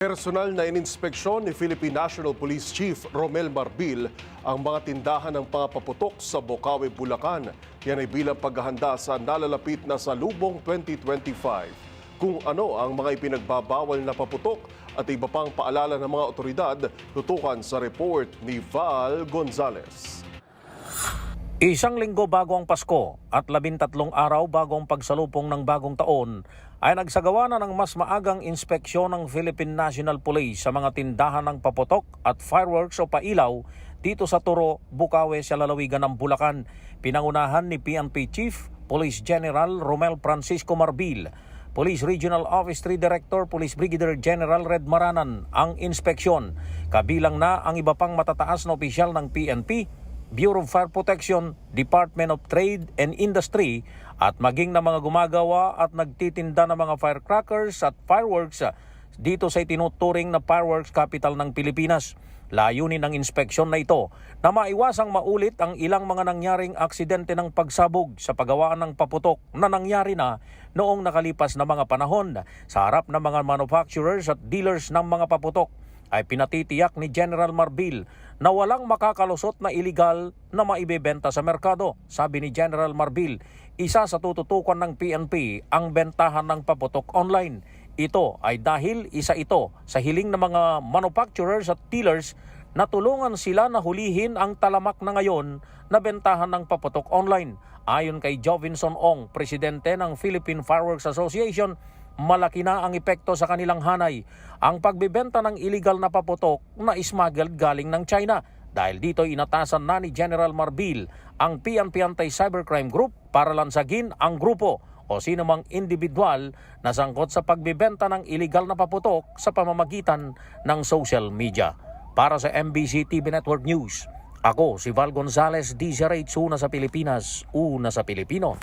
Personal na ininspeksyon ni Philippine National Police Chief Romel Marbil ang mga tindahan ng pangapaputok sa Bocaue, Bulacan. Yan ay bilang paghahanda sa nalalapit na Salubong 2025. Kung ano ang mga ipinagbabawal na paputok at iba pang paalala ng mga otoridad, tutukan sa report ni Val Gonzalez. Isang linggo bago ang Pasko at 13 araw bago ang pagsalubong ng bagong taon ay nagsagawa na ng mas maagang inspeksyon ng Philippine National Police sa mga tindahan ng paputok at fireworks o pailaw dito sa Turo, Bocaue sa lalawigan ng Bulacan. Pinangunahan ni PNP Chief Police General Romel Francisco Marbil, Police Regional Office 3 Director Police Brigadier General Red Maranan ang inspeksyon. Kabilang na ang iba pang matataas na opisyal ng PNP, Bureau of Fire Protection, Department of Trade and Industry at maging na mga gumagawa at nagtitinda ng mga firecrackers at fireworks dito sa itinuturing na fireworks capital ng Pilipinas. Layunin ng inspeksyon na ito na maiwasang maulit ang ilang mga nangyaring aksidente ng pagsabog sa paggawaan ng paputok na nangyari na noong nakalipas na mga panahon sa harap ng mga manufacturers at dealers ng mga paputok. Ay pinatitiyak ni General Marbil na walang makakalusot na iligal na maibebenta sa merkado. Sabi ni General Marbil, isa sa tututukan ng PNP ang bentahan ng paputok online. Ito ay dahil isa ito sa hiling ng mga manufacturers at dealers na tulungan sila na hulihin ang talamak na ngayon na bentahan ng paputok online. Ayon kay Jovinson Ong, presidente ng Philippine Fireworks Association, malaki na ang epekto sa kanilang hanay ang pagbebenta ng illegal na paputok na smuggled galing ng China. Dahil dito inatasan na ni General Marbil ang PNP Anti-Cybercrime Group para lansagin ang grupo o sinumang individual na sangkot sa pagbebenta ng illegal na paputok sa pamamagitan ng social media. Para sa MBC TV Network News, ako si Val Gonzalez, DZRH, una sa Pilipinas, una sa Pilipino.